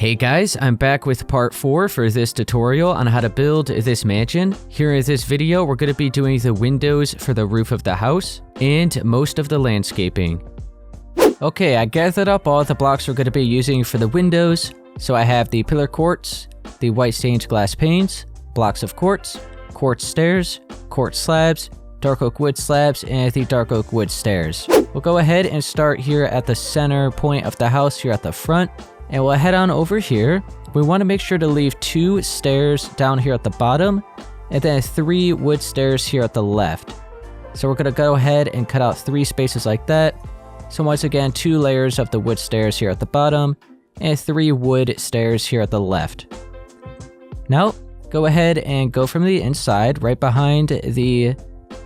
Hey guys, I'm back with part 4 for this tutorial on how to build this mansion. Here in this video, we're going to be doing the windows for the roof of the house and most of the landscaping. Okay, I gathered up all the blocks we're going to be using for the windows. So I have the pillar quartz, the white stained glass panes, blocks of quartz, quartz stairs, quartz slabs, dark oak wood slabs, and the dark oak wood stairs. We'll go ahead and start here at the center point of the house here at the front. And we'll head on over here. We want to make sure to leave 2 stairs down here at the bottom, and then 3 wood stairs here at the left. So we're going to go ahead and cut out 3 spaces like that. So once again, 2 layers of the wood stairs here at the bottom, and 3 wood stairs here at the left. Now, go ahead and go from the inside, right behind the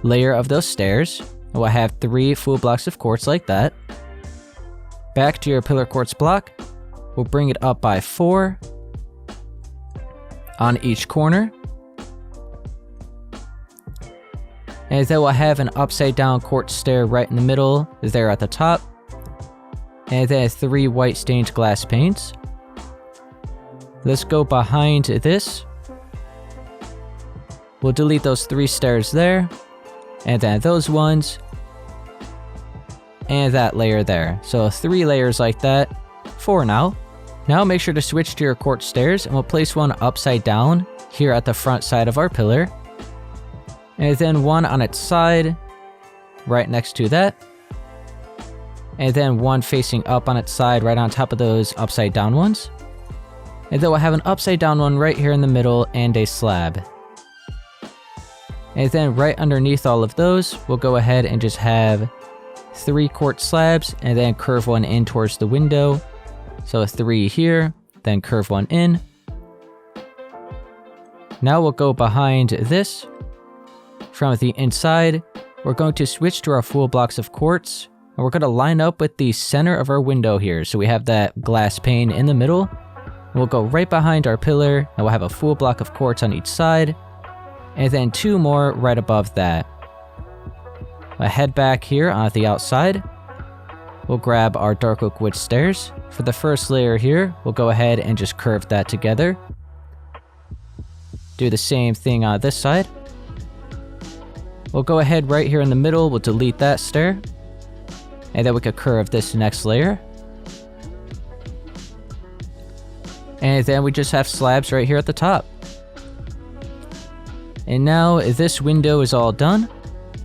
layer of those stairs. We'll have 3 full blocks of quartz like that. Back to your pillar quartz block. We'll bring it up by 4 on each corner. And then we'll have an upside down quartz stair right in the middle, there at the top. And then 3 white stained glass panes. Let's go behind this. We'll delete those 3 stairs there. And then those ones. And that layer there. So 3 layers like that. 4 now. Now make sure to switch to your quartz stairs, and we'll place one upside down here at the front side of our pillar. And then one on its side, right next to that. And then one facing up on its side, right on top of those upside down ones. And then we'll have an upside down one right here in the middle and a slab. And then right underneath all of those, we'll go ahead and just have 3 quartz slabs and then curve one in towards the window. So 3 here, then curve one in. Now we'll go behind this. From the inside, we're going to switch to our full blocks of quartz. And we're going to line up with the center of our window here. So we have that glass pane in the middle. We'll go right behind our pillar, and we'll have a full block of quartz on each side. And then 2 more right above that. We'll head back here on the outside. We'll grab our dark oak wood stairs. For the first layer here, we'll go ahead and just curve that together. Do the same thing on this side. We'll go ahead right here in the middle, we'll delete that stair. And then we could curve this next layer. And then we just have slabs right here at the top. And now this window is all done.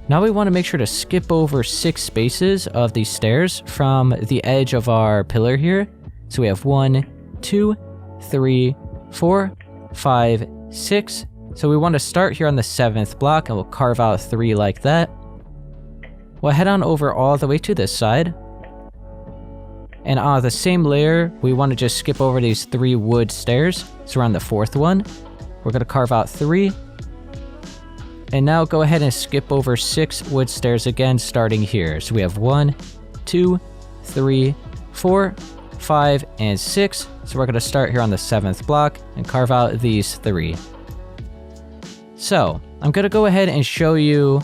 Now we want to make sure to skip over 6 spaces of these stairs from the edge of our pillar here. So we have 1, 2, 3, 4, 5, 6. So we want to start here on the 7th block, and we'll carve out 3 like that. We'll head on over all the way to this side. And on the same layer, we want to just skip over these 3 wood stairs. So we're on the 4th one. We're going to carve out 3. And now go ahead and skip over 6 wood stairs again, starting here. So we have 1, 2, 3, 4, 5, and 6. So we're going to start here on the 7th block and carve out these 3. So I'm going to go ahead and show you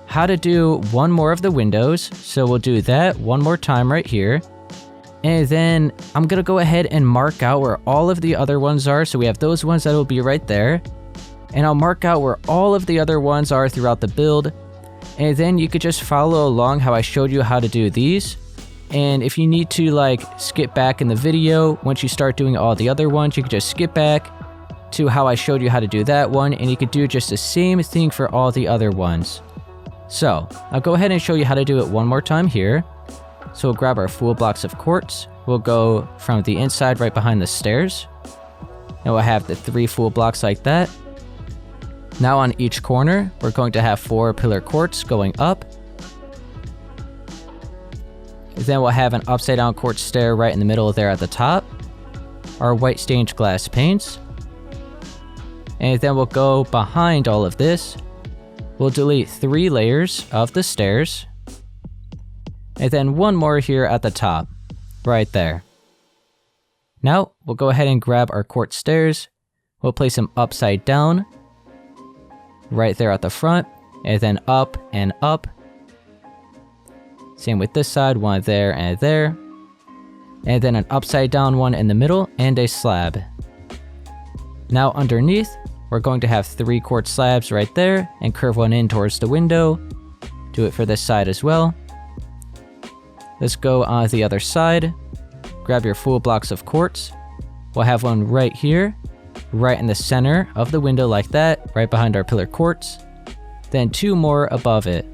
how to do one more of the windows. So we'll do that one more time right here. And then I'm going to go ahead and mark out where all of the other ones are. So we have those ones that will be right there. And I'll mark out where all of the other ones are throughout the build. And then you could just follow along how I showed you how to do these. And if you need to skip back in the video, once you start doing all the other ones, you could just skip back to how I showed you how to do that one. And you could do just the same thing for all the other ones. So I'll go ahead and show you how to do it one more time here. So we'll grab our full blocks of quartz. We'll go from the inside right behind the stairs. And we'll have the 3 full blocks like that. Now on each corner, we're going to have 4 pillar quartz going up. Then we'll have an upside down quartz stair right in the middle there at the top. Our white stained glass panes. And then we'll go behind all of this. We'll delete 3 layers of the stairs. And then 1 more here at the top, right there. Now we'll go ahead and grab our quartz stairs. We'll place them upside down. Right there at the front, and then up and up. Same with this side, 1 there and there. and then an upside down one in the middle, and a slab. Now underneath, we're going to have 3 quartz slabs right there, and curve one in towards the window. Do it for this side as well. Let's go on the other side. Grab your full blocks of quartz. We'll have one right here, right in the center of the window like that, right behind our pillar quartz. Then 2 more above it.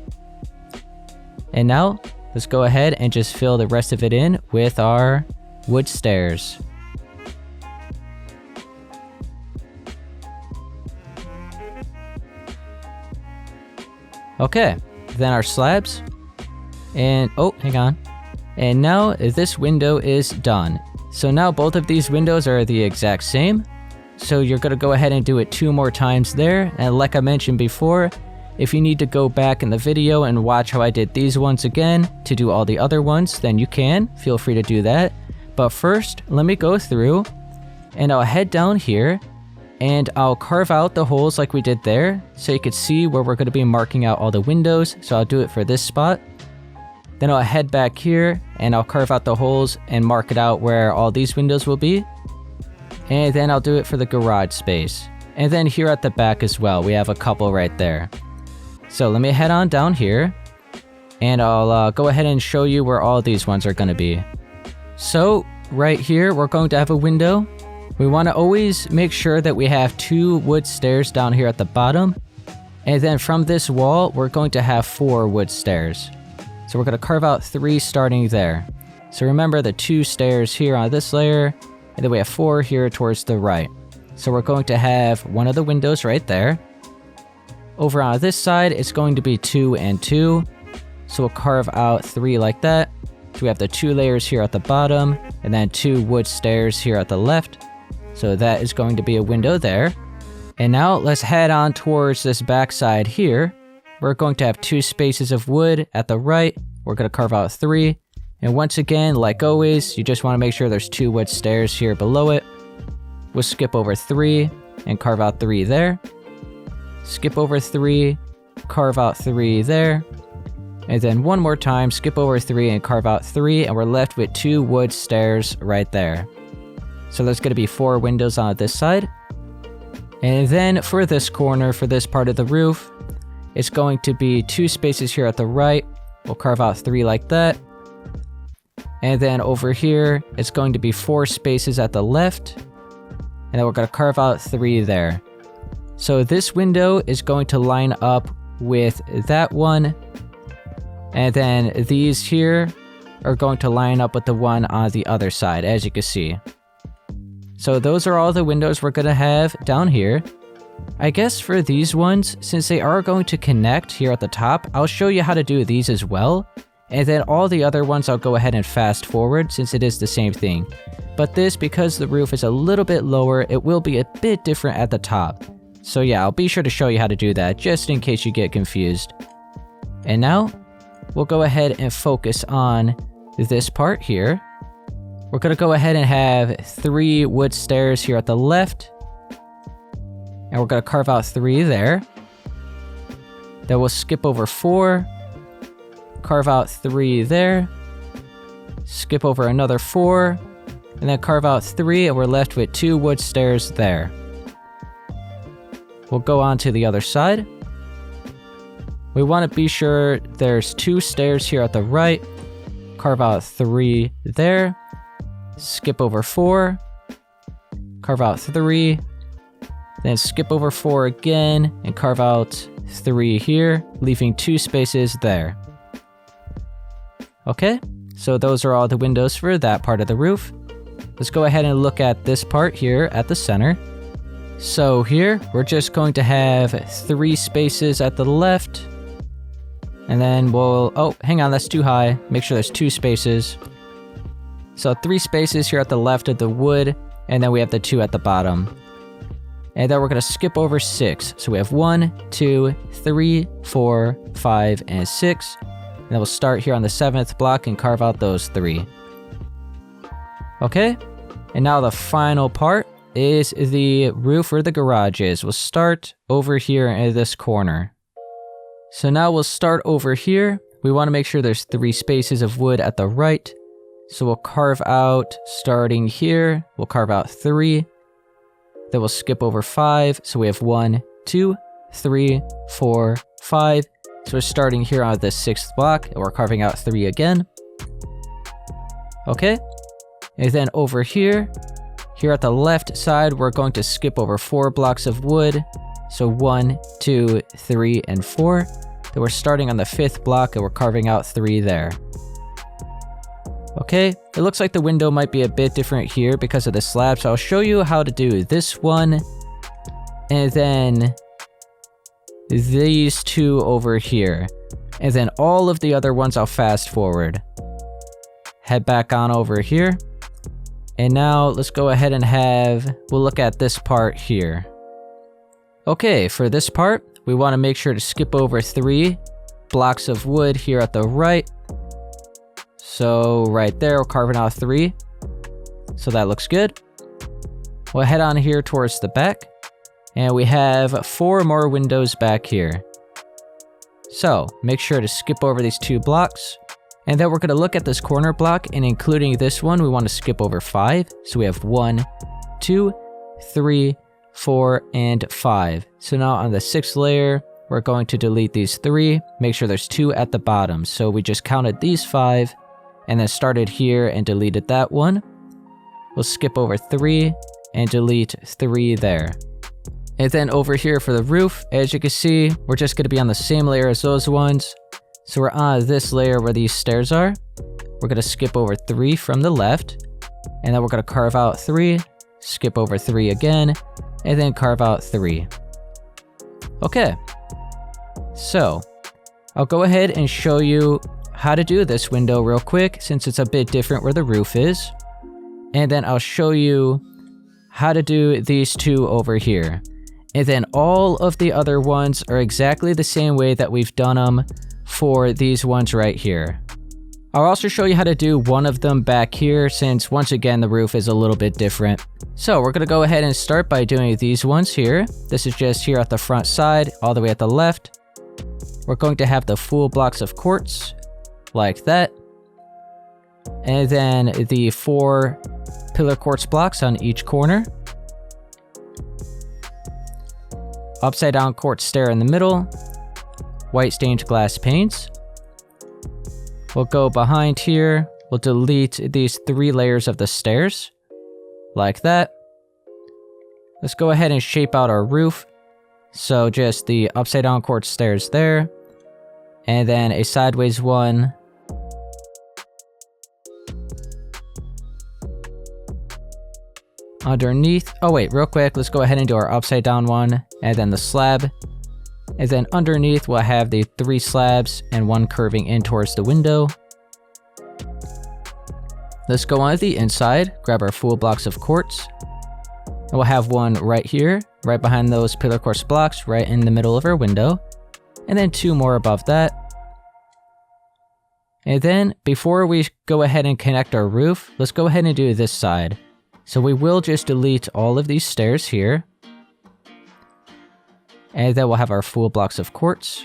And now, let's go ahead and just fill the rest of it in with our wood stairs. Okay, then our slabs. And, oh, hang on. And now this window is done. So now both of these windows are the exact same. So you're going to go ahead and do it 2 more times there. And like I mentioned before, if you need to go back in the video and watch how I did these ones again to do all the other ones, then you can. Feel free to do that. But first, let me go through and I'll head down here and I'll carve out the holes like we did there so you could see where we're going to be marking out all the windows. So I'll do it for this spot. Then I'll head back here and I'll carve out the holes and mark it out where all these windows will be. And then I'll do it for the garage space. And then here at the back as well, we have a couple right there. So let me head on down here and I'll go ahead and show you where all these ones are going to be. So right here, we're going to have a window. We want to always make sure that we have 2 wood stairs down here at the bottom. And then from this wall, we're going to have 4 wood stairs. So we're going to carve out 3 starting there. So remember the 2 stairs here on this layer, and then we have 4 here towards the right. So we're going to have one of the windows right there. Over on this side, it's going to be 2 and 2. So we'll carve out 3 like that. So we have the 2 layers here at the bottom, and then 2 wood stairs here at the left. So that is going to be a window there. And now let's head on towards this back side here. We're going to have 2 spaces of wood at the right. We're going to carve out 3. And once again, like always, you just want to make sure there's 2 wood stairs here below it. We'll skip over 3 and carve out 3 there. Skip over 3, carve out 3 there. And then one more time, skip over 3 and carve out 3, and we're left with 2 wood stairs right there. So there's going to be 4 windows on this side. And then for this corner, for this part of the roof, it's going to be 2 spaces here at the right. We'll carve out 3 like that. And then over here, it's going to be 4 spaces at the left. And then we're going to carve out 3 there. So this window is going to line up with that one. And then these here are going to line up with the one on the other side, as you can see. So those are all the windows we're going to have down here. I guess for these ones, since they are going to connect here at the top, I'll show you how to do these as well. And then all the other ones I'll go ahead and fast forward since it is the same thing. But this, because the roof is a little bit lower, it will be a bit different at the top. So yeah, I'll be sure to show you how to do that just in case you get confused. And now, we'll go ahead and focus on this part here. We're going to go ahead and have 3 wood stairs here at the left. And we're going to carve out 3 there. Then we'll skip over 4. Carve out 3 there. Skip over another 4. And then carve out 3, and we're left with 2 wood stairs there. We'll go on to the other side. We want to be sure there's 2 stairs here at the right. Carve out 3 there. Skip over 4. Carve out 3. Then skip over 4 again and carve out 3 here, leaving 2 spaces there. Okay, so those are all the windows for that part of the roof. Let's go ahead and look at this part here at the center. So here, we're just going to have 3 spaces at the left. And then we'll, oh, hang on, that's too high. Make sure there's 2 spaces. So 3 spaces here at the left of the wood, and then we have the 2 at the bottom. And then we're going to skip over 6. So we have 1, 2, 3, 4, 5, and 6. And then we'll start here on the 7th block and carve out those 3. Okay, and now the final part is the roof where the garage is. We'll start over here in this corner. So now we'll start over here. We want to make sure there's 3 spaces of wood at the right. So we'll carve out, starting here, we'll carve out 3. Then we'll skip over 5. So we have 1, 2, 3, 4, 5. So we're starting here on the 6th block, and we're carving out 3 again. Okay. And then over here at the left side, we're going to skip over 4 blocks of wood. So 1, 2, 3, and 4. Then we're starting on the 5th block, and we're carving out 3 there. Okay, it looks like the window might be a bit different here because of the slab, so I'll show you how to do this one, and then these 2 over here. And then all of the other ones I'll fast forward. Head back on over here. And now let's go ahead and we'll look at this part here. Okay, for this part, we want to make sure to skip over 3 blocks of wood here at the right. So right there, we're carving out 3. So that looks good. We'll head on here towards the back. And we have 4 more windows back here. So make sure to skip over these 2 blocks. And then we're going to look at this corner block, and including this one, we want to skip over 5. So we have 1, 2, 3, 4, and 5. So now on the 6th layer, we're going to delete these 3. Make sure there's 2 at the bottom. So we just counted these 5. And then started here and deleted that one. We'll skip over 3 and delete 3 there. And then over here for the roof, as you can see, we're just going to be on the same layer as those ones. So we're on this layer where these stairs are. We're going to skip over 3 from the left. And then we're going to carve out 3, skip over 3 again, and then carve out 3. Okay. So I'll go ahead and show you how to do this window real quick, since it's a bit different where the roof is. And then I'll show you how to do these 2 over here. And then all of the other ones are exactly the same way that we've done them for these ones right here. I'll also show you how to do one of them back here, since once again the roof is a little bit different. So we're going to go ahead and start by doing these ones here. This is just here at the front side, all the way at the left. We're going to have the full blocks of quartz, like that. And then the 4 pillar quartz blocks on each corner. Upside down quartz stair in the middle. White stained glass panes. We'll go behind here. We'll delete these 3 layers of the stairs, like that. Let's go ahead and shape out our roof. So just the upside down quartz stairs there. And then a sideways one. Underneath. Oh wait, real quick, let's go ahead and do our upside down one, and then the slab. And then underneath we'll have the 3 slabs and 1 curving in towards the window. Let's go on the inside, grab our full blocks of quartz. And we'll have one right here, right behind those pillar quartz blocks, right in the middle of our window. And then 2 more above that. And then before we go ahead and connect our roof, let's go ahead and do this side. So we will just delete all of these stairs here. And then we'll have our full blocks of quartz.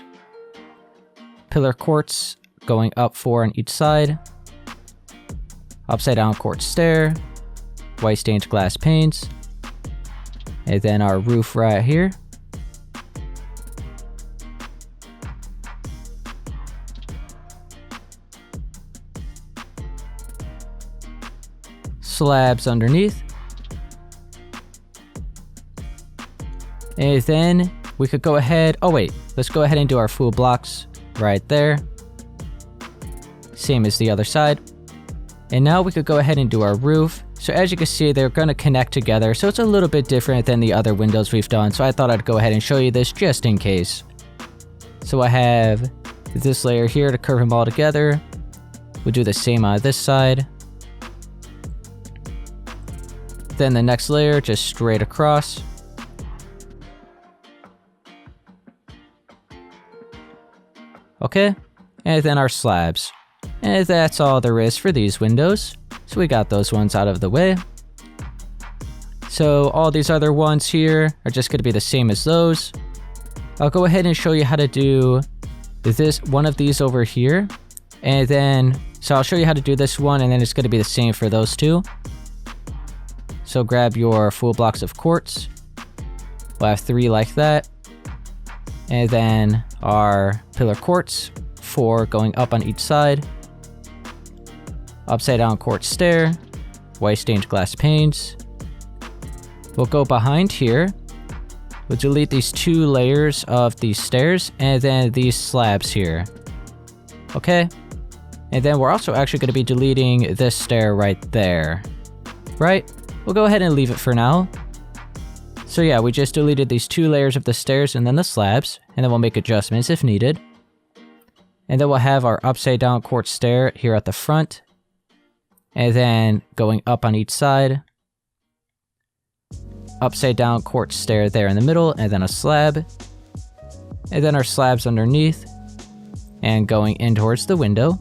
Pillar quartz going up 4 on each side. Upside down quartz stair. White stained glass panes. And then our roof right here. Slabs underneath. And then we could go ahead, oh wait, let's go ahead and do our full blocks right there. Same as the other side. And now we could go ahead and do our roof. So as you can see, they're going to connect together. So it's a little bit different than the other windows we've done. So I thought I'd go ahead and show you this just in case. So I have this layer here to curve them all together. We'll do the same on this side. Then the next layer, just straight across. Okay, and then our slabs. And that's all there is for these windows. So we got those ones out of the way. So all these other ones here are just going to be the same as those. I'll go ahead and show you how to do this one of these over here. And then So I'll show you how to do this one, and then it's going to be the same for those two. So grab your full blocks of quartz. We'll have 3 like that. And then our pillar quartz, 4 going up on each side. Upside down quartz stair, white stained glass panes. We'll go behind here. We'll delete these 2 layers of these stairs and then these slabs here. Okay? And then we're also actually going to be deleting this stair right there. Right? We'll go ahead and leave it for now. So yeah, we just deleted these 2 layers of the stairs and then the slabs, and then we'll make adjustments if needed. And then we'll have our upside down quartz stair here at the front. And then going up on each side. Upside down quartz stair there in the middle, and then a slab. And then our slabs underneath. And going in towards the window.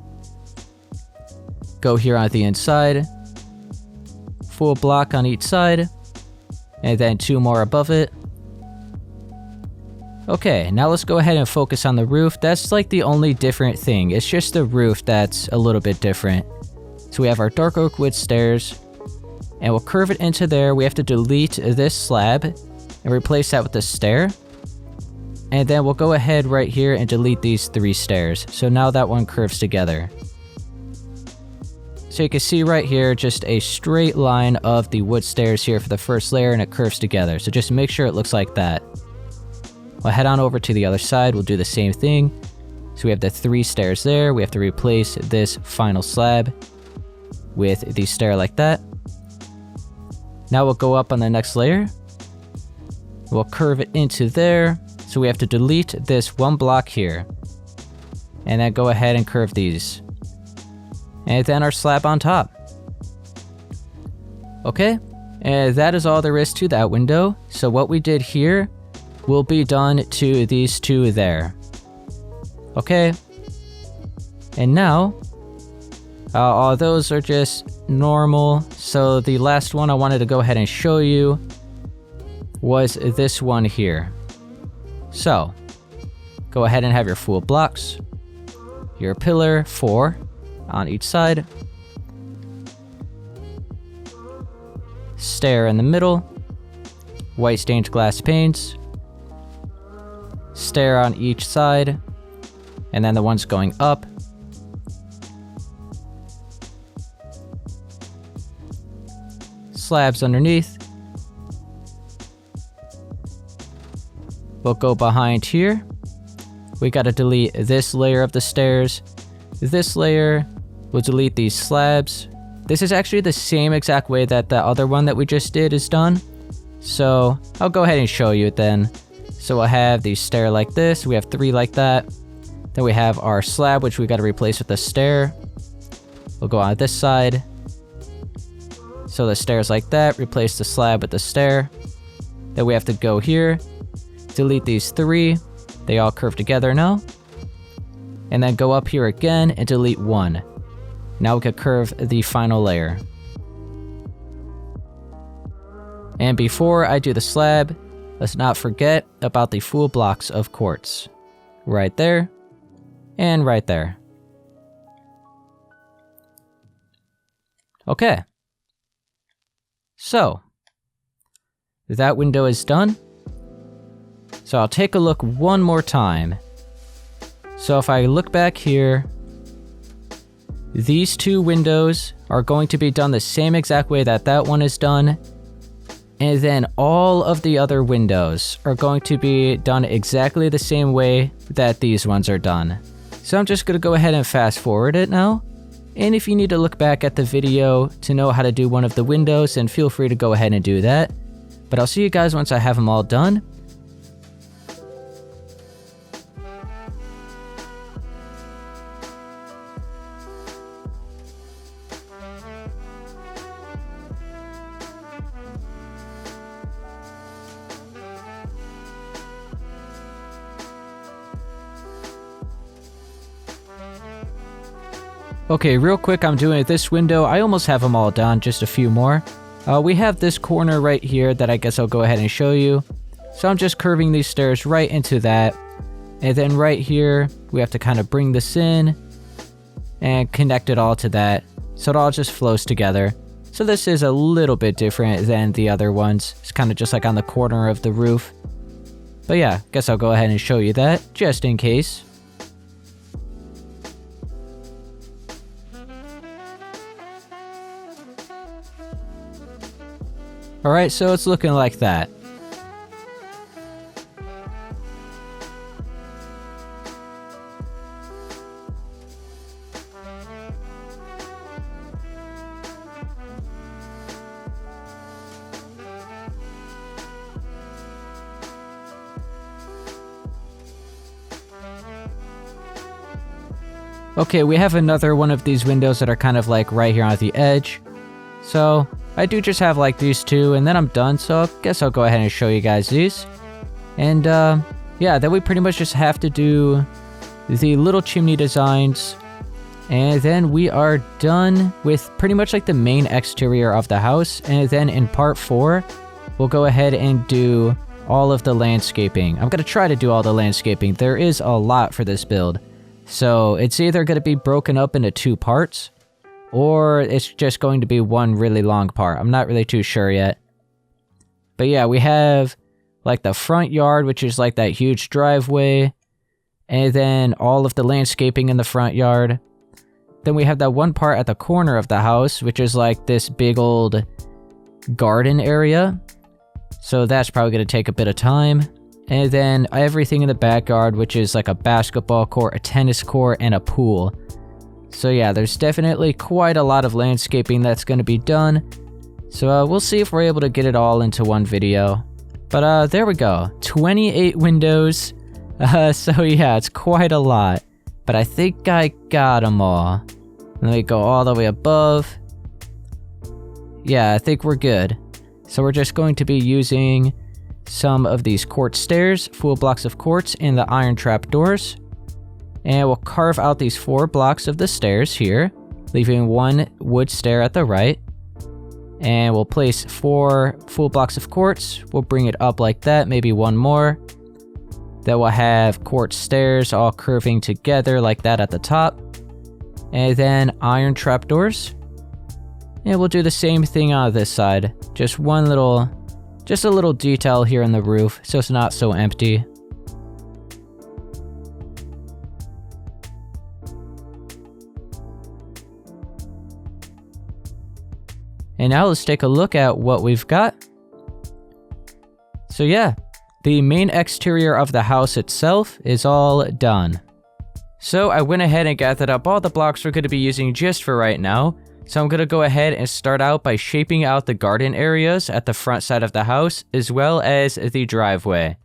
Go here on the inside. Full block on each side. And then 2 more above it. Okay, now let's go ahead and focus on the roof. That's like the only different thing. It's just the roof that's a little bit different. So we have our dark oak wood stairs. And we'll curve it into there. We have to delete this slab and replace that with the stair. And then we'll go ahead right here and delete these 3 stairs. So now that one curves together. So you can see right here, just a straight line of the wood stairs here for the first layer, and it curves together. So just make sure it looks like that. We'll head on over to the other side. We'll do the same thing. So we have the 3 stairs there. We have to replace this final slab with the stair like that. Now we'll go up on the next layer. We'll curve it into there. So we have to delete this 1 block here. And then go ahead and curve these. And then our slab on top. Okay, and that is all there is to that window. So what we did here will be done to these 2 there. Okay, and now, all those are just normal. So the last one I wanted to go ahead and show you was this one here. So, go ahead and have your full blocks, your pillar 4 on each side, stair in the middle, white stained glass panes, stair on each side, and then the ones going up, slabs underneath. We'll go behind here. We gotta delete this layer of the stairs, this layer. We'll delete these slabs. This is actually the same exact way that the other one that we just did is done. So I'll go ahead and show you it then. So we'll have the stair like this. We have 3 like that. Then we have our slab, which we got to replace with the stair. We'll go on this side. So the stairs like that. Replace the slab with the stair. Then we have to go here. Delete these 3. They all curve together now. And then go up here again and delete 1. Now we can curve the final layer. And before I do the slab, let's not forget about the full blocks of quartz. Right there, and right there. Okay. So, that window is done. So I'll take a look one more time. So if I look back here, these 2 windows are going to be done the same exact way that that one is done. And then all of the other windows are going to be done exactly the same way that these ones are done. So I'm just going to go ahead and fast forward it now. And if you need to look back at the video to know how to do one of the windows, then feel free to go ahead and do that. But I'll see you guys once I have them all done. Okay, real quick, I'm doing this window. I almost have them all done, just a few more. We have this corner right here that I guess I'll go ahead and show you. So I'm just curving these stairs right into that. And then right here, we have to kind of bring this in. and connect it all to that. So it all just flows together. So this is a little bit different than the other ones. It's kind of just like on the corner of the roof. But yeah, guess I'll go ahead and show you that, just in case. Alright, so it's looking like that. Okay, we have another one of these windows that are kind of like right here on the edge. So I do just have like these two, and then I'm done. So I guess I'll go ahead and show you guys these. And yeah, then we pretty much just have to do the little chimney designs. And then we are done with pretty much like the main exterior of the house. And then in part 4, we'll go ahead and do all of the landscaping. I'm going to try to do all the landscaping. There is a lot for this build. So it's either going to be broken up into 2 parts, or it's just going to be one really long part. I'm not really too sure yet. But yeah, we have like the front yard, which is like that huge driveway, and then all of the landscaping in the front yard. Then we have that one part at the corner of the house, which is like this big old garden area. So that's probably going to take a bit of time. And then everything in the backyard, which is like a basketball court, a tennis court, and a pool. So yeah, there's definitely quite a lot of landscaping that's going to be done. So we'll see if we're able to get it all into one video. But there we go, 28 windows. So yeah, it's quite a lot. But I think I got them all. Let me go all the way above. Yeah, I think we're good. So we're just going to be using some of these quartz stairs, full blocks of quartz, and the iron trap doors. And we'll carve out these 4 blocks of the stairs here, leaving 1 wood stair at the right. And we'll place 4 full blocks of quartz. We'll bring it up like that, maybe 1 more. Then we'll have quartz stairs all curving together like that at the top. And then iron trap doors. And we'll do the same thing on this side. Just a little detail here in the roof, so it's not so empty. And now let's take a look at what we've got. So yeah, the main exterior of the house itself is all done. So I went ahead and gathered up all the blocks we're going to be using just for right now. So I'm going to go ahead and start out by shaping out the garden areas at the front side of the house, as well as the driveway.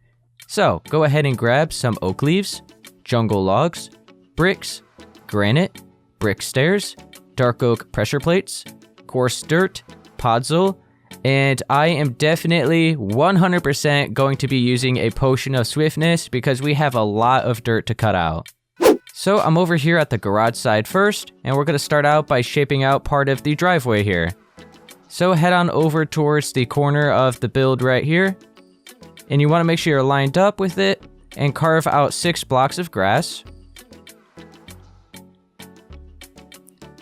So go ahead and grab some oak leaves, jungle logs, bricks, granite, brick stairs, dark oak pressure plates, coarse dirt, podzol, and I am definitely 100% going to be using a potion of swiftness because we have a lot of dirt to cut out. So I'm over here at the garage side first, and we're going to start out by shaping out part of the driveway here. So head on over towards the corner of the build right here, and you want to make sure you're lined up with it, and carve out 6 blocks of grass.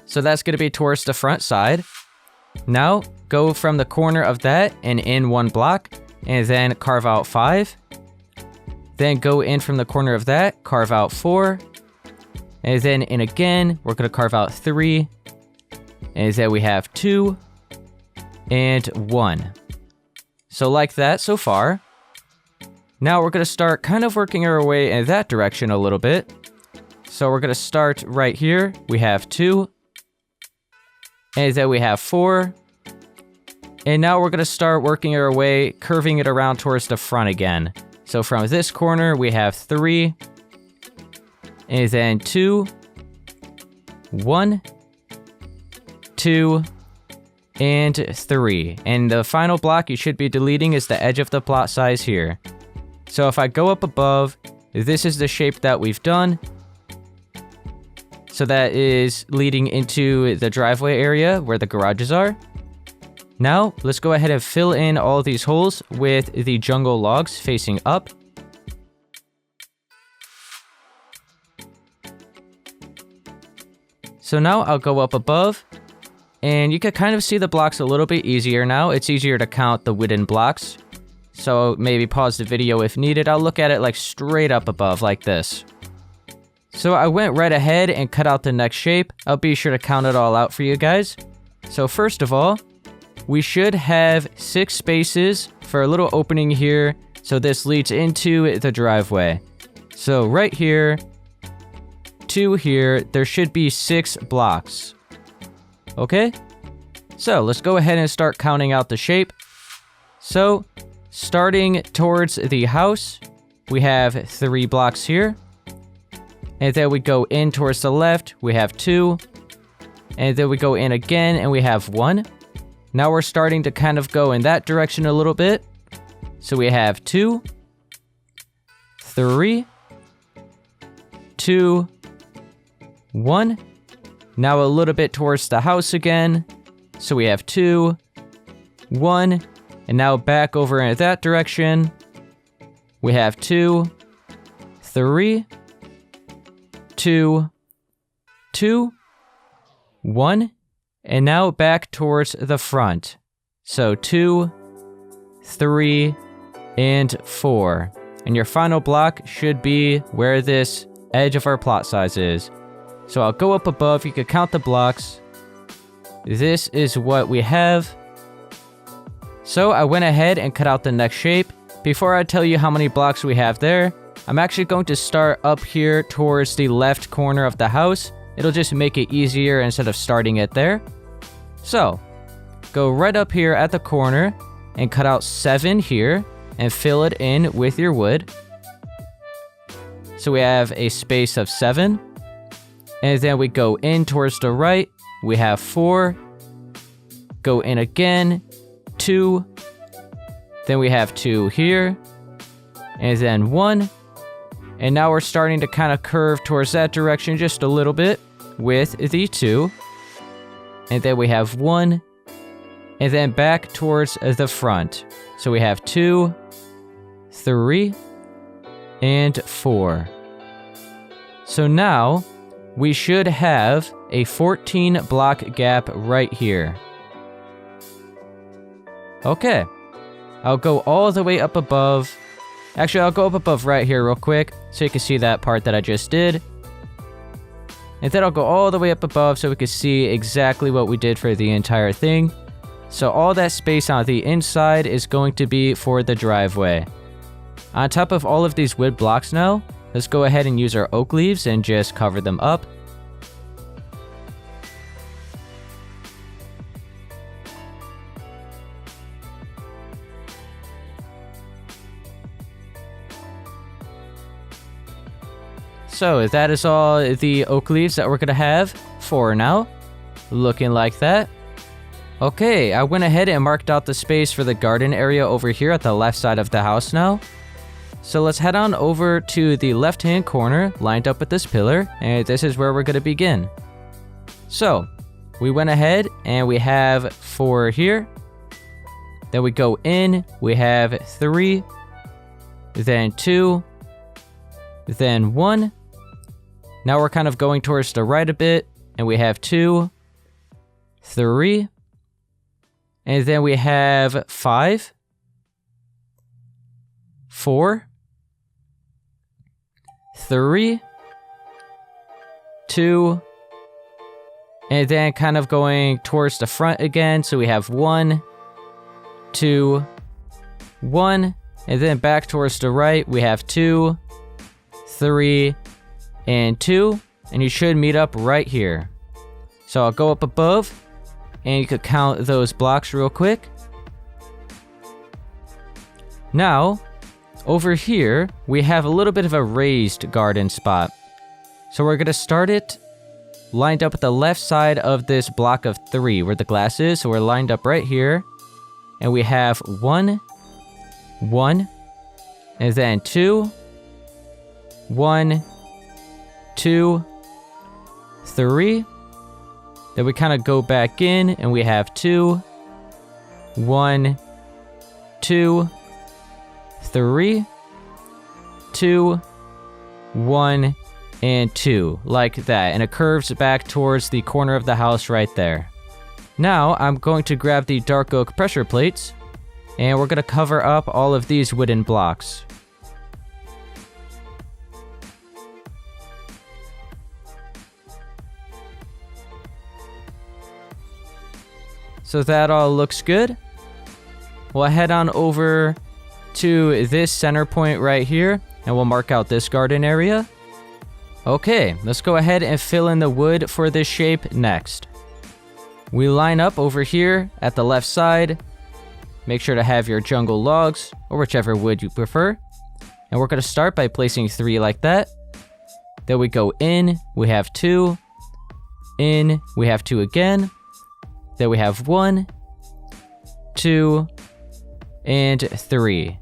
So that's going to be towards the front side. Now go from the corner of that and in 1 block, and then carve out 5. Then go in from the corner of that, carve out 4. And then in again, we're going to carve out 3. And then we have 2 and 1. So like that so far. Now we're going to start kind of working our way in that direction a little bit. So we're going to start right here. We have 2. And then we have 4. And now we're going to start working our way, curving it around towards the front again. So from this corner, we have 3. And then 2, 1, 2, and 3. And the final block you should be deleting is the edge of the plot size here. So if I go up above, this is the shape that we've done. So that is leading into the driveway area where the garages are. Now, let's go ahead and fill in all these holes with the jungle logs facing up. So now I'll go up above, and you can kind of see the blocks a little bit easier now. It's easier to count the wooden blocks. So maybe pause the video if needed. I'll look at it like straight up above like this. So I went right ahead and cut out the next shape. I'll be sure to count it all out for you guys. So first of all, we should have 6 spaces for a little opening here. So this leads into the driveway. So right here to here, there should be 6 blocks. Okay? So let's go ahead and start counting out the shape. So starting towards the house, we have 3 blocks here. And then we go in towards the left, we have 2. And then we go in again and we have 1. Now we're starting to kind of go in that direction a little bit. So we have 2, 3, 2, 1. Now a little bit towards the house again. So we have 2, 1. And now back over in that direction. We have 2, 3, 2, 2, 1. And now back towards the front. So 2, 3, and 4. And your final block should be where this edge of our plot size is. So I'll go up above, you can count the blocks. This is what we have. So I went ahead and cut out the next shape. Before I tell you how many blocks we have there, I'm actually going to start up here towards the left corner of the house. It'll just make it easier instead of starting it there. So, go right up here at the corner and cut out 7 here and fill it in with your wood. So we have a space of 7. And then we go in towards the right. We have 4. Go in again. 2. Then we have 2 here. And then 1. And now we're starting to kind of curve towards that direction just a little bit with the 2. And then we have 1. And then back towards the front. So we have 2, 3, and 4. So now we should have a 14 block gap right here. Okay. I'll go all the way up above. Actually, I'll go up above right here real quick so you can see that part that I just did. And then I'll go all the way up above so we can see exactly what we did for the entire thing. So all that space on the inside is going to be for the driveway. On top of all of these wood blocks now, let's go ahead and use our oak leaves and just cover them up. So that is all the oak leaves that we're going to have for now. Looking like that. Okay, I went ahead and marked out the space for the garden area over here at the left side of the house now. So let's head on over to the left-hand corner, lined up with this pillar, and this is where we're going to begin. So, we went ahead and we have 4 here. Then we go in, we have 3, then 2, then 1. Now we're kind of going towards the right a bit, and we have 2, 3, and then we have 5, 4, 3, 2, and then kind of going towards the front again, so we have 1, 2, 1, and then back towards the right, we have 2, 3, and 2, and you should meet up right here. So I'll go up above, and you could count those blocks real quick. Now, over here, we have a little bit of a raised garden spot. So we're going to start it lined up at the left side of this block of 3 where the glass is. So we're lined up right here, and we have 1, 1, and then 2, 1, 2, 3. Then we kind of go back in and we have 2, 1, 2, 3, 2, 1, and 2, like that. And it curves back towards the corner of the house right there. Now, I'm going to grab the dark oak pressure plates, and we're going to cover up all of these wooden blocks. So that all looks good. We'll head on over to this center point right here, and we'll mark out this garden area. Okay, let's go ahead and fill in the wood for this shape next. We line up over here at the left side. Make sure to have your jungle logs, or whichever wood you prefer. And we're going to start by placing 3 like that. Then we go in, we have 2. In, we have 2 again. Then we have 1, 2, and 3.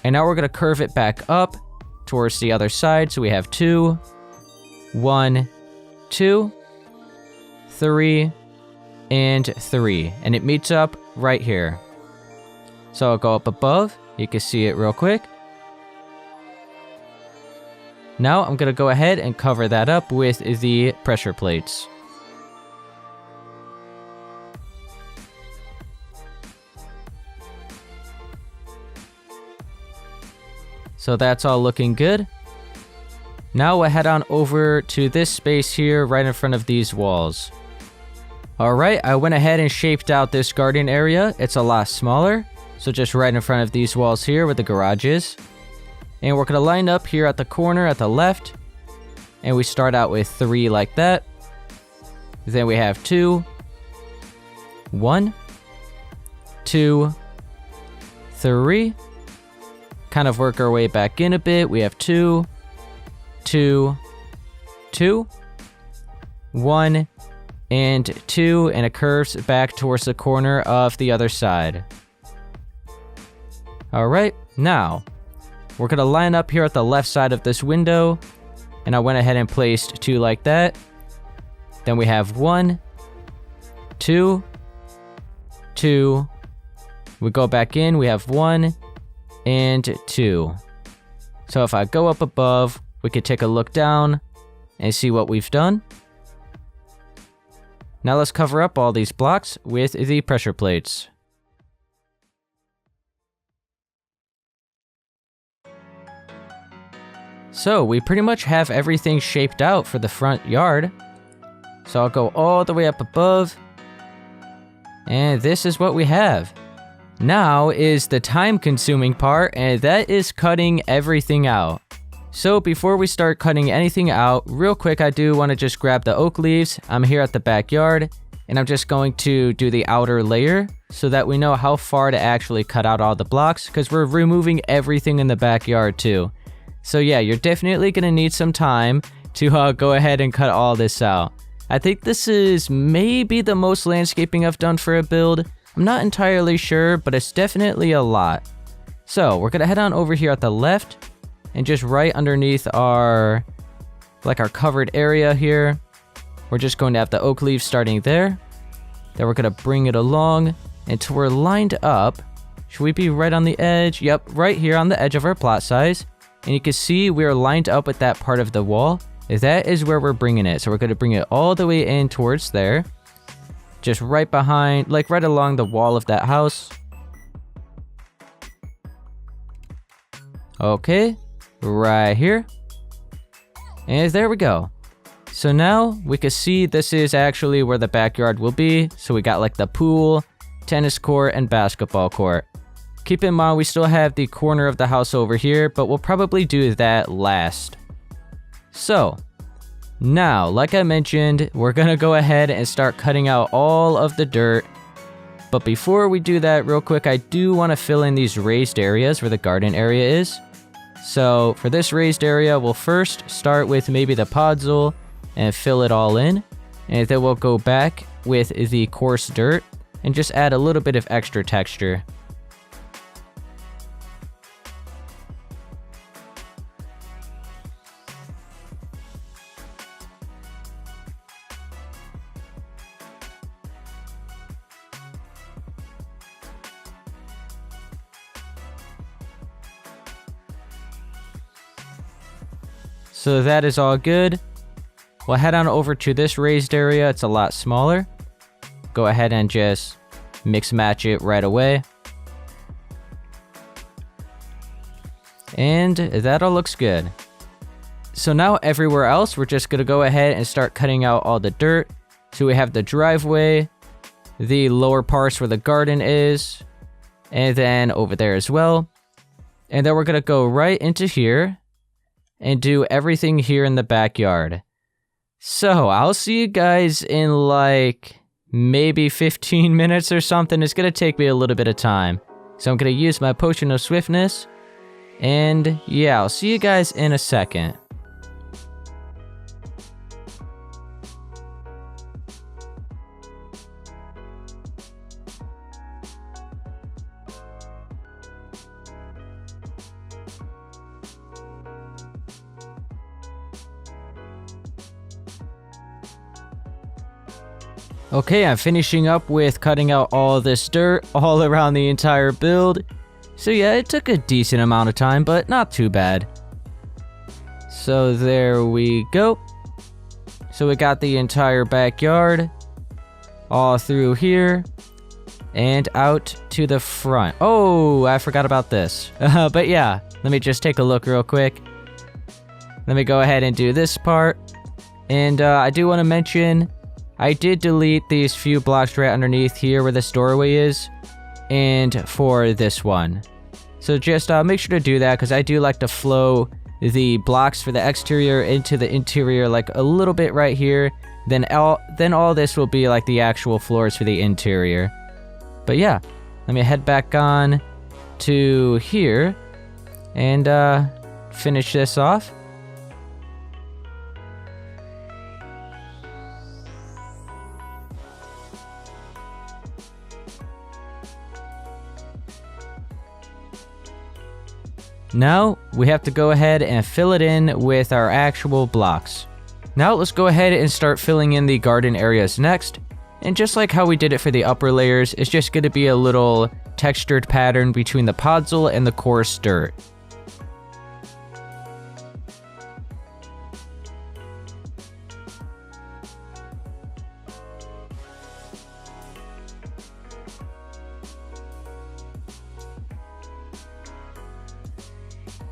And now we're going to curve it back up towards the other side. So we have 2, 1, 2, 3, and 3. And it meets up right here. So I'll go up above. You can see it real quick. Now I'm going to go ahead and cover that up with the pressure plates. So that's all looking good. Now we'll head on over to this space here right in front of these walls. Alright, I went ahead and shaped out this garden area. It's a lot smaller. So just right in front of these walls here where the garage is. And we're going to line up here at the corner at the left. And we start out with 3 like that. Then we have 2, 1, 2, 3. Kind of work our way back in a bit. We have 2, 2, 2, 1, and 2, and it curves back towards the corner of the other side. Alright, now, we're going to line up here at the left side of this window, and I went ahead and placed 2 like that. Then we have 1, 2, 2, we go back in, we have 1, and 2. So if I go up above, we could take a look down and see what we've done. Now let's cover up all these blocks with the pressure plates. So we pretty much have everything shaped out for the front yard. So I'll go all the way up above. And this is what we have. Now is the time-consuming part, and that is cutting everything out. So before we start cutting anything out, real quick I do want to just grab the oak leaves. I'm here at the backyard, and I'm just going to do the outer layer so that we know how far to actually cut out all the blocks, because we're removing everything in the backyard too. So yeah, you're definitely going to need some time to go ahead and cut all this out. I think this is maybe the most landscaping I've done for a build. I'm not entirely sure, but it's definitely a lot. So we're going to head on over here at the left, and just right underneath our covered area here, we're just going to have the oak leaves starting there. Then we're going to bring it along until we're lined up. Should we be right on the edge? Yep, right here on the edge of our plot size. And you can see we're lined up with that part of the wall. That is where we're bringing it. So we're going to bring it all the way in towards there. Just right behind, like right along the wall of that house. Okay, right here. And there we go. So now we can see this is actually where the backyard will be. So we got like the pool, tennis court, and basketball court. Keep in mind we still have the corner of the house over here, but we'll probably do that last. So now, like I mentioned, we're gonna go ahead and start cutting out all of the dirt. But before we do that, real quick, I do want to fill in these raised areas where the garden area is. So for this raised area, we'll first start with maybe the podzol and fill it all in. And then we'll go back with the coarse dirt and just add a little bit of extra texture. So that is all good. We'll head on over to this raised area. It's a lot smaller. Go ahead and just mix match it right away. And that all looks good. So now everywhere else, we're just going to go ahead and start cutting out all the dirt. So we have the driveway, the lower parts where the garden is, and then over there as well. And then we're going to go right into here and do everything here in the backyard. So I'll see you guys in like maybe 15 minutes or something. It's going to take me a little bit of time. So I'm going to use my potion of swiftness. And yeah, I'll see you guys in a second. Okay, I'm finishing up with cutting out all this dirt all around the entire build. So yeah, it took a decent amount of time, but not too bad. So there we go. So we got the entire backyard all through here and out to the front. Oh, I forgot about this. But yeah, let me just take a look real quick. Let me go ahead and do this part. And I do want to mention, I did delete these few blocks right underneath here where this doorway is, and for this one. So just make sure to do that, because I do like to flow the blocks for the exterior into the interior like a little bit right here. Then all this will be like the actual floors for the interior. But yeah, let me head back on to here and finish this off. Now, we have to go ahead and fill it in with our actual blocks. Now, let's go ahead and start filling in the garden areas next. And just like how we did it for the upper layers, it's just going to be a little textured pattern between the podzol and the coarse dirt.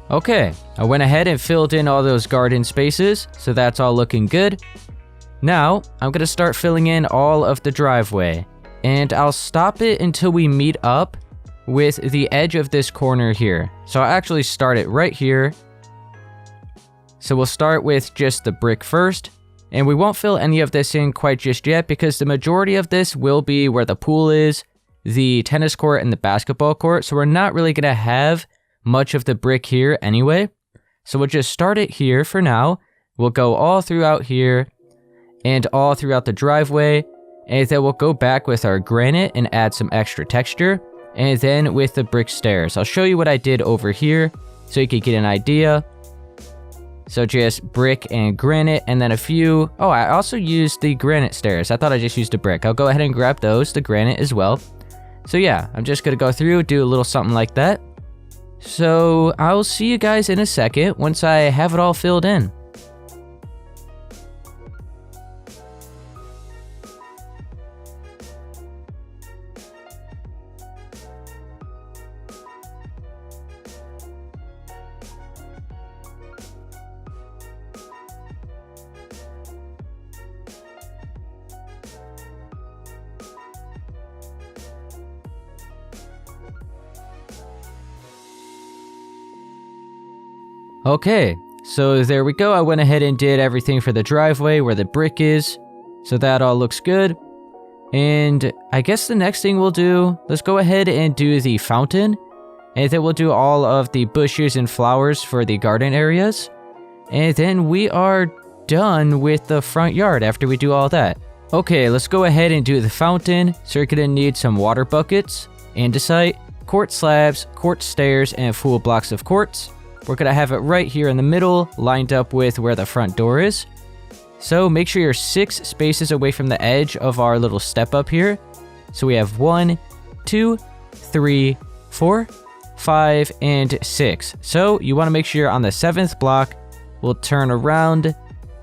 Okay, I went ahead and filled in all those garden spaces, so that's all looking good. Now, I'm going to start filling in all of the driveway, and I'll stop it until we meet up with the edge of this corner here. So I'll actually start it right here. So we'll start with just the brick first, and we won't fill any of this in quite just yet because the majority of this will be where the pool is, the tennis court, and the basketball court, so we're not really going to have much of the brick here anyway. So we'll just start it here for now. We'll go all throughout here and all throughout the driveway, and then we'll go back with our granite and add some extra texture, and then with the brick stairs. I'll show you what I did over here so you can get an idea. So just brick and granite, and then a few... Oh, I also used the granite stairs. I thought I just used a brick. I'll go ahead and grab those, the granite as well. So yeah, I'm just gonna go through, do a little something like that. So I'll see you guys in a second once I have it all filled in. Okay, so there we go. I went ahead and did everything for the driveway where the brick is. So that all looks good. And I guess the next thing we'll do, let's go ahead and do the fountain. And then we'll do all of the bushes and flowers for the garden areas. And then we are done with the front yard after we do all that. Okay, let's go ahead and do the fountain. So you're gonna need some water buckets, andesite, quartz slabs, quartz stairs, and full blocks of quartz. We're going to have it right here in the middle, lined up with where the front door is. So make sure you're 6 spaces away from the edge of our little step up here. So we have 1, 2, 3, 4, 5, and 6. So you want to make sure you're on the 7th block We'll turn around.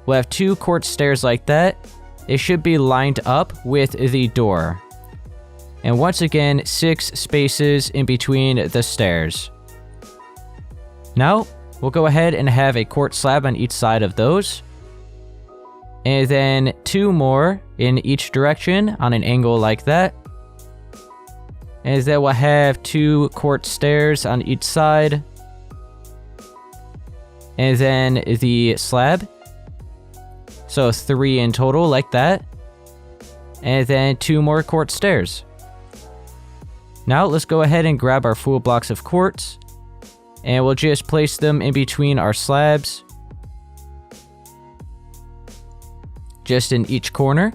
We'll have 2 quartz stairs like that. It should be lined up with the door. And once again, 6 spaces in between the stairs. Now, we'll go ahead and have a quartz slab on each side of those. And then 2 more in each direction on an angle like that. And then we'll have 2 quartz stairs on each side. And then the slab. So 3 in total like that. And then 2 more quartz stairs. Now let's go ahead and grab our full blocks of quartz. And we'll just place them in between our slabs. Just in each corner.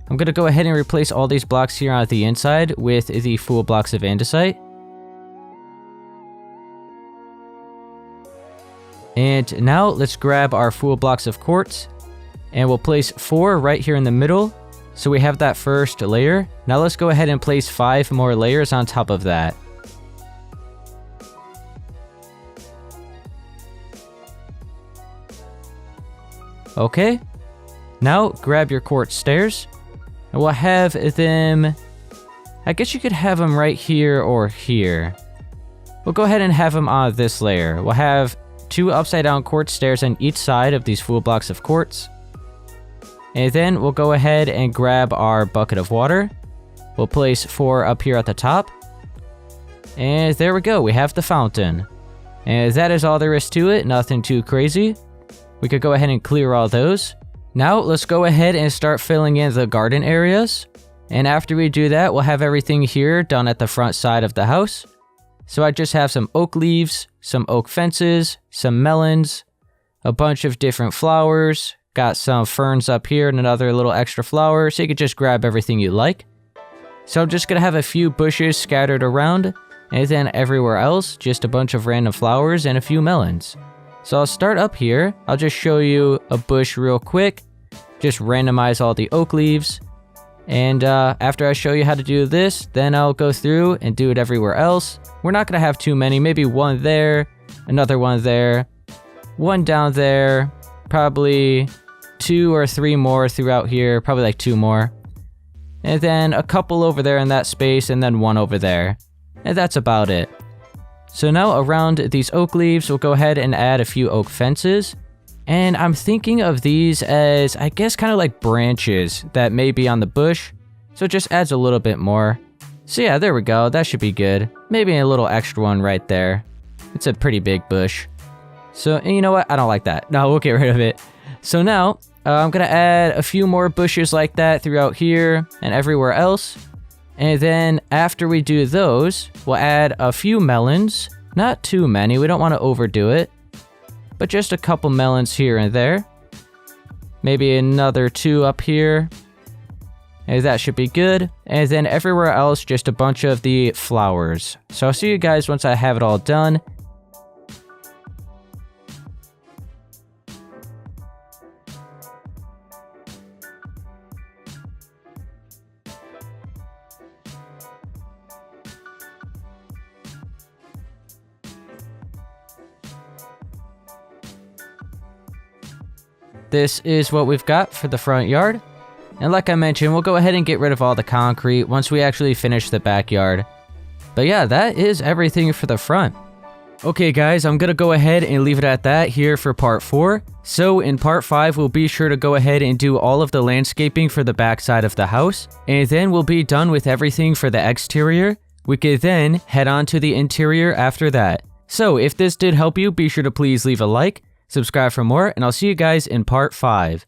I'm going to go ahead and replace all these blocks here on the inside with the full blocks of andesite. And now let's grab our full blocks of quartz. And we'll place 4 right here in the middle. So we have that first layer. Now let's go ahead and place 5 more layers on top of that. Okay. Now grab your quartz stairs. And we'll have them... I guess you could have them right here or here. We'll go ahead and have them on this layer. We'll have 2 upside down quartz stairs on each side of these full blocks of quartz. And then we'll go ahead and grab our bucket of water. We'll place 4 up here at the top. And there we go, we have the fountain. And that is all there is to it, nothing too crazy. We could go ahead and clear all those. Now let's go ahead and start filling in the garden areas. And after we do that, we'll have everything here done at the front side of the house. So I just have some oak leaves, some oak fences, some melons, a bunch of different flowers, got some ferns up here and another little extra flower, so you could just grab everything you like. So I'm just gonna have a few bushes scattered around, and then everywhere else, just a bunch of random flowers and a few melons. So I'll start up here. I'll just show you a bush real quick. Just randomize all the oak leaves. And after I show you how to do this, then I'll go through and do it everywhere else. We're not going to have too many. Maybe 1 there, another 1 there, 1 down there, probably 2 or 3 more throughout here, probably like 2 more. And then a couple over there in that space, and then 1 over there. And that's about it. So now around these oak leaves, we'll go ahead and add a few oak fences. And I'm thinking of these as, I guess, kind of like branches that may be on the bush. So it just adds a little bit more. So yeah, there we go. That should be good. Maybe a little extra one right there. It's a pretty big bush. So, and you know what? I don't like that. No, we'll get rid of it. So now, I'm going to add a few more bushes like that throughout here and everywhere else. And then after we do those, we'll add a few melons. Not too many. We don't want to overdo it. But just a couple melons here and there. Maybe another 2 up here. And that should be good. And then everywhere else, just a bunch of the flowers. So I'll see you guys once I have it all done. This is what we've got for the front yard. And like I mentioned, we'll go ahead and get rid of all the concrete once we actually finish the backyard. But yeah, that is everything for the front. Okay guys, I'm gonna go ahead and leave it at that here for part 4. So in part 5, we'll be sure to go ahead and do all of the landscaping for the back side of the house. And then we'll be done with everything for the exterior. We could then head on to the interior after that. So if this did help you, be sure to please leave a like, subscribe for more, and I'll see you guys in part 5.